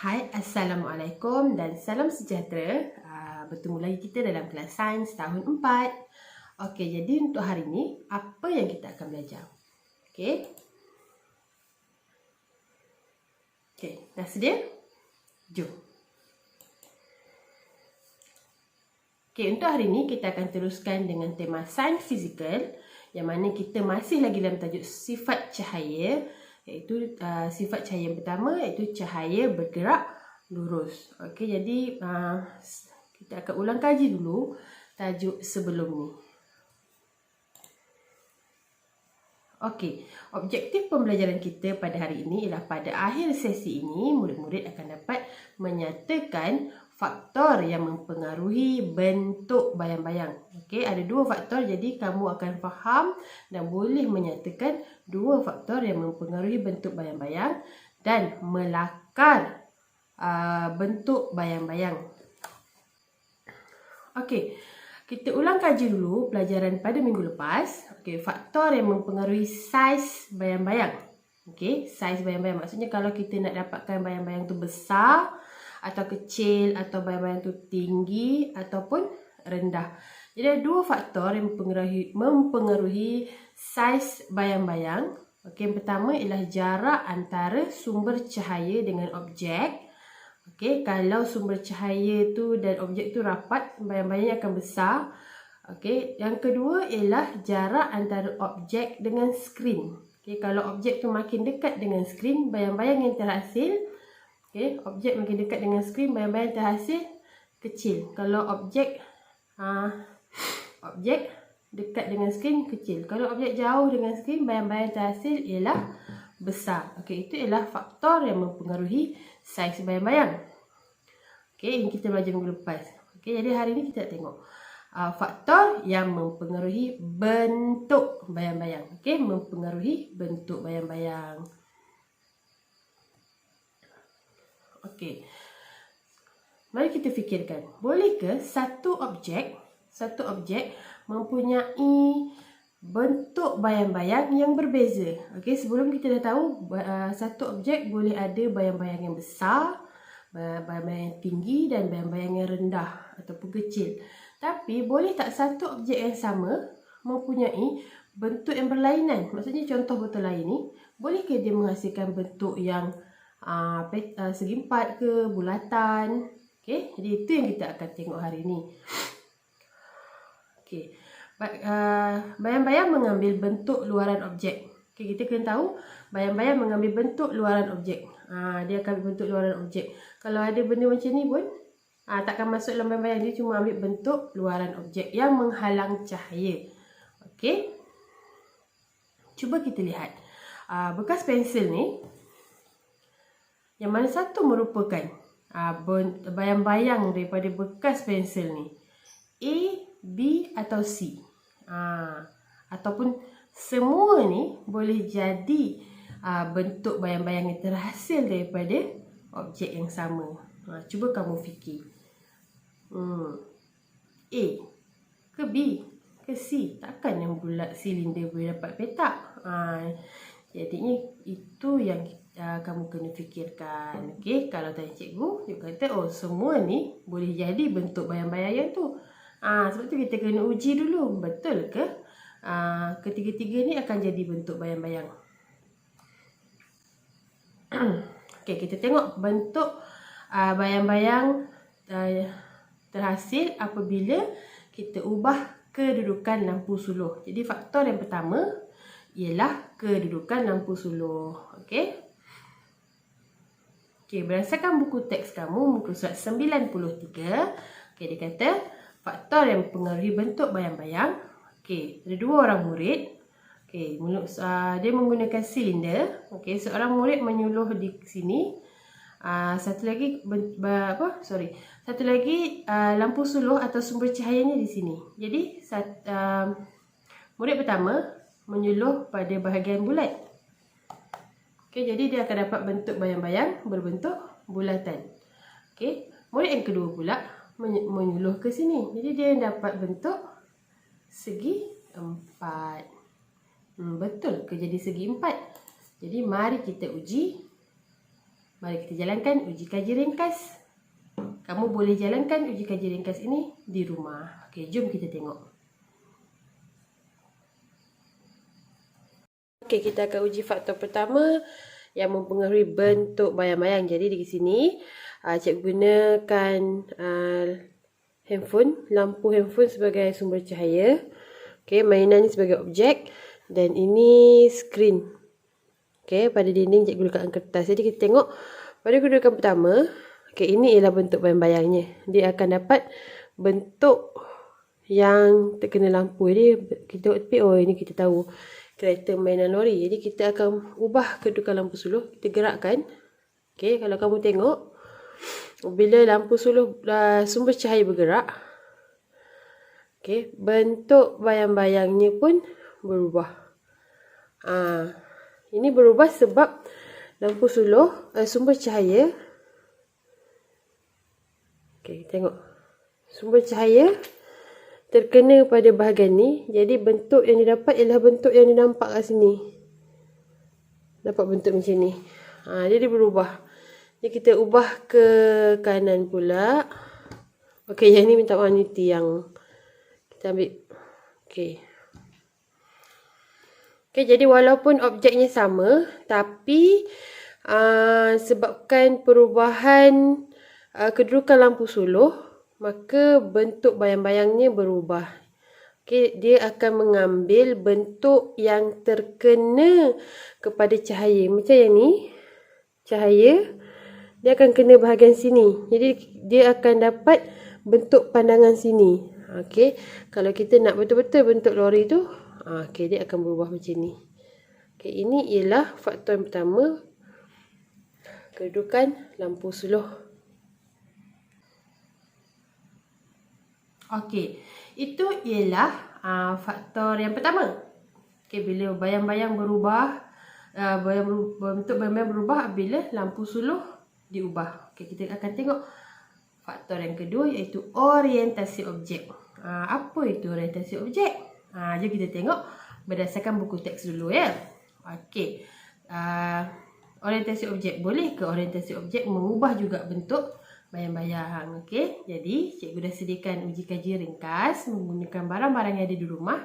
Hai, Assalamualaikum dan salam sejahtera. Bertemu lagi kita dalam kelas sains tahun 4. Okey, jadi untuk hari ini, apa yang kita akan belajar? Okey. Okey, dah sedia? Jom. Okey, untuk hari ini kita akan teruskan dengan tema sains fizikal, yang mana kita masih lagi dalam tajuk sifat cahaya, iaitu sifat cahaya yang pertama iaitu cahaya bergerak lurus. Okey, jadi kita akan ulang kaji dulu tajuk sebelum ni. Okey, objektif pembelajaran kita pada hari ini ialah pada akhir sesi ini murid-murid akan dapat menyatakan faktor yang mempengaruhi bentuk bayang-bayang. Okey, ada dua faktor, jadi kamu akan faham dan boleh menyatakan dua faktor yang mempengaruhi bentuk bayang-bayang dan melakar bentuk bayang-bayang. Okey, kita ulang kaji dulu pelajaran pada minggu lepas. Okey, faktor yang mempengaruhi saiz bayang-bayang. Okey, saiz bayang-bayang maksudnya kalau kita nak dapatkan bayang-bayang tu besar atau kecil, atau bayang-bayang tu tinggi ataupun rendah. Jadi ada dua faktor yang mempengaruhi saiz bayang-bayang. Okey, yang pertama ialah jarak antara sumber cahaya dengan objek. Okey, kalau sumber cahaya tu dan objek tu rapat, bayang-bayangnya akan besar. Okey, yang kedua ialah jarak antara objek dengan skrin. Okey, kalau objek tu makin dekat dengan skrin, bayang-bayang yang terhasil, okey, objek makin dekat dengan skrin, bayang-bayang terhasil kecil. Kalau objek dekat dengan skrin kecil. Kalau objek jauh dengan skrin, bayang-bayang terhasil ialah besar. Okey, itu ialah faktor yang mempengaruhi saiz bayang-bayang. Okey, ini kita belajar minggu lepas. Okey, jadi hari ini kita tengok faktor yang mempengaruhi bentuk bayang-bayang. Okey, mempengaruhi bentuk bayang-bayang. Okey. Mari kita fikirkan, bolehkah satu objek mempunyai bentuk bayang-bayang yang berbeza? Okey, sebelum kita dah tahu satu objek boleh ada bayang-bayang yang besar, bayang-bayang yang tinggi dan bayang-bayang yang rendah ataupun kecil. Tapi boleh tak satu objek yang sama mempunyai bentuk yang berlainan? Maksudnya contoh botol air ni, bolehkah dia menghasilkan bentuk yang segi empat ke, bulatan? Okey, jadi itu yang kita akan tengok hari ini. Okey, bayang-bayang mengambil bentuk luaran objek. Okey, kita kena tahu bayang-bayang mengambil bentuk luaran objek. Dia akan ambil bentuk luaran objek. Kalau ada benda macam ni pun takkan masuk dalam bayang-bayang, dia cuma ambil bentuk luaran objek yang menghalang cahaya. Okey, cuba kita lihat bekas pensil ni, yang mana satu merupakan bayang-bayang daripada bekas pensil ni, A, B atau C. Ataupun semua ni boleh jadi bentuk bayang-bayang yang terhasil daripada objek yang sama. Cuba kamu fikir. A ke B ke C? Takkan yang bulat silinder boleh dapat petak. Jadinya itu yang kamu kena fikirkan. Okey, kalau tanya cikgu, dia kata semua ni boleh jadi bentuk bayang-bayang yang tu. Sebab tu kita kena uji dulu, betul ke ketiga-tiga ni akan jadi bentuk bayang-bayang. Okey, kita tengok bentuk bayang-bayang terhasil apabila kita ubah kedudukan lampu suluh. Jadi faktor yang pertama ialah kedudukan lampu suluh. Okey. Okey, berdasarkan buku teks kamu, muka surat 93, okey, dia kata faktor yang mempengaruhi bentuk bayang-bayang. Okey, ada dua orang murid. Okey, dia menggunakan silinder. Okey, seorang murid menyuluh di sini. Satu lagi lampu suluh atau sumber cahayanya di sini. Jadi murid pertama menyuluh pada bahagian bulat. Okey, jadi dia akan dapat bentuk bayang-bayang berbentuk bulatan. Okey, murid yang kedua pula menyuluh ke sini. Jadi dia dapat bentuk segi empat. Betul ke jadi segi empat? Jadi mari kita uji Mari kita jalankan uji kaji ringkas. Kamu boleh jalankan uji kaji ringkas ini di rumah. Okey, jom kita tengok. Okey, kita akan uji faktor pertama yang mempengaruhi bentuk bayang-bayang. Jadi di sini cikgu gunakan lampu handphone sebagai sumber cahaya. Okey, mainan ni sebagai objek dan ini skrin. Okey, pada dinding cikgu letakkan kertas. Jadi kita tengok pada kedudukan pertama, okey, ini ialah bentuk bayang-bayangnya. Dia akan dapat bentuk yang terkena lampu. Jadi kita ini kita tahu kereta mainan lori. Jadi kita akan ubah kedudukan lampu suluh, kita gerakkan. Okey, kalau kamu tengok bila lampu suluh sumber cahaya bergerak, okey, bentuk bayang-bayangnya pun berubah. Ini berubah sebab lampu suluh sumber cahaya. Okey, tengok. Sumber cahaya terkena pada bahagian ni. Jadi bentuk yang didapat ialah bentuk yang dinampak kat sini. Dapat bentuk macam ni. Jadi berubah. Jadi kita ubah ke kanan pula. Okey, yang ni minta maaf, ni tiang. Kita ambil. Okey. Okay, jadi walaupun objeknya sama, tapi sebabkan perubahan kedudukan lampu suluh, maka bentuk bayang-bayangnya berubah. Okay, dia akan mengambil bentuk yang terkena kepada cahaya. Macam yang ni, cahaya, dia akan kena bahagian sini. Jadi dia akan dapat bentuk pandangan sini. Okay, kalau kita nak betul-betul bentuk lori tu, okay, dia akan berubah macam ni. Okay, ini ialah faktor yang pertama, kedudukan lampu suluh. Okey, itu ialah faktor yang pertama. Okey, bila bayang-bayang berubah, bentuk bayang-bayang berubah bila lampu suluh diubah. Okey, kita akan tengok faktor yang kedua, iaitu orientasi objek. Apa itu orientasi objek? Jom kita tengok berdasarkan buku teks dulu ya. Okey. Orientasi objek. Boleh ke orientasi objek mengubah juga bentuk bayang-bayang? Okey. Jadi cikgu dah sediakan uji kaji ringkas menggunakan barang-barang yang ada di rumah.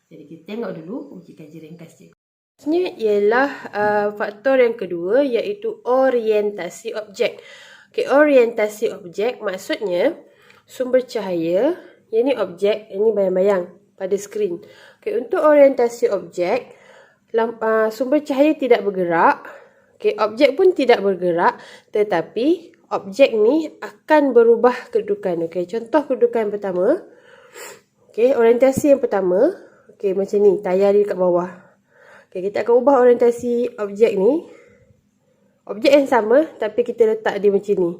Jadi kita tengok dulu uji kaji ringkas cikgu. Ini ialah faktor yang kedua, iaitu orientasi objek. Okey, orientasi objek maksudnya sumber cahaya, yang ni objek, yang ni bayang-bayang pada skrin. Okay, untuk orientasi objek, sumber cahaya tidak bergerak. Okay, objek pun tidak bergerak, tetapi objek ni akan berubah kedudukan. Okay, contoh kedudukan yang pertama. Okay, orientasi yang pertama. Okay, macam ni, tayar dia dekat bawah. Okay, kita akan ubah orientasi objek ni. Objek yang sama, tapi kita letak dia macam ni.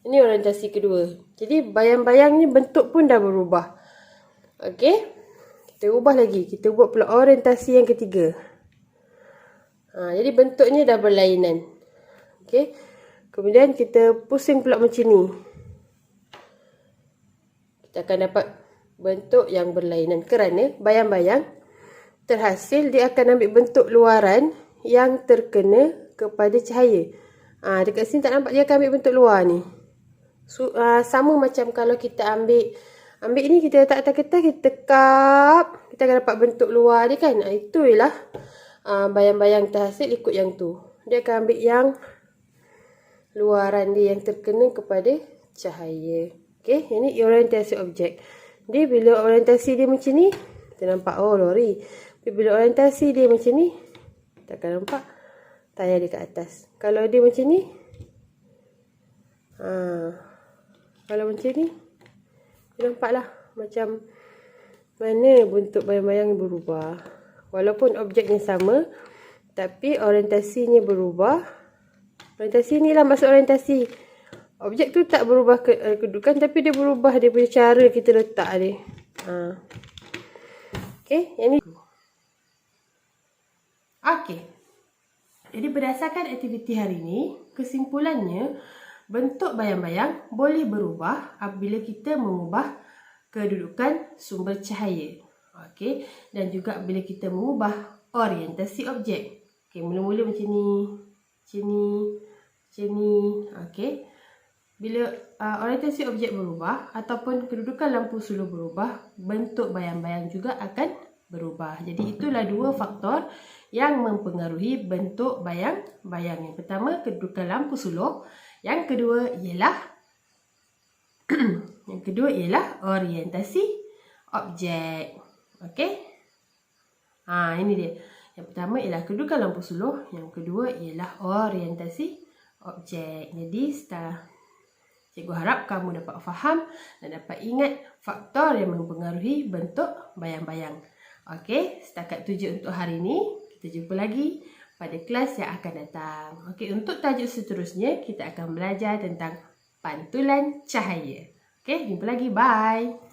Ini orientasi kedua. Jadi bayang-bayang ni bentuk pun dah berubah. Okey. Kita ubah lagi. Kita buat pula orientasi yang ketiga. Jadi bentuknya dah berlainan. Okey. Kemudian kita pusing pula macam ni. Kita akan dapat bentuk yang berlainan. Kerana bayang-bayang terhasil dia akan ambil bentuk luaran yang terkena kepada cahaya. Dekat sini tak nampak, dia akan ambil bentuk luar ni. Sama macam kalau kita ambil ni, kita letak atas kertas, kita tekap, kita akan dapat bentuk luar dia kan. Itu ialah bayang-bayang terhasil ikut yang tu. Dia akan ambil yang luaran dia yang terkena kepada cahaya. Okey, ini orientasi objek. Jadi bila orientasi dia macam ni, kita nampak lori. Tapi bila orientasi dia macam ni, kita akan nampak tayar dia kat atas. Kalau dia macam ni, kalau macam ni, nampaklah macam mana bentuk bayang-bayang berubah. Walaupun objeknya sama, tapi orientasinya berubah. Orientasi ni lah maksud orientasi. Objek tu tak berubah kedudukan, tapi dia berubah dia punya cara kita letak dia. Okey, yang ni. Okey. Jadi berdasarkan aktiviti hari ini, kesimpulannya, bentuk bayang-bayang boleh berubah apabila kita mengubah kedudukan sumber cahaya. Okey, dan juga bila kita mengubah orientasi objek. Okey, mula-mula macam ni. macam ni. Okey. Bila orientasi objek berubah ataupun kedudukan lampu suluh berubah, bentuk bayang-bayang juga akan berubah. Jadi itulah dua faktor yang mempengaruhi bentuk bayang-bayang. Yang pertama, kedudukan lampu suluh. Yang kedua ialah orientasi objek. Okey. Ini dia. Yang pertama ialah kedudukan lampu suluh, yang kedua ialah orientasi objek. Jadi cikgu harap kamu dapat faham dan dapat ingat faktor yang mempengaruhi bentuk bayang-bayang. Okey, setakat tu je untuk hari ini. Kita jumpa lagi pada kelas yang akan datang. Okey, untuk tajuk seterusnya kita akan belajar tentang pantulan cahaya. Okey, jumpa lagi. Bye.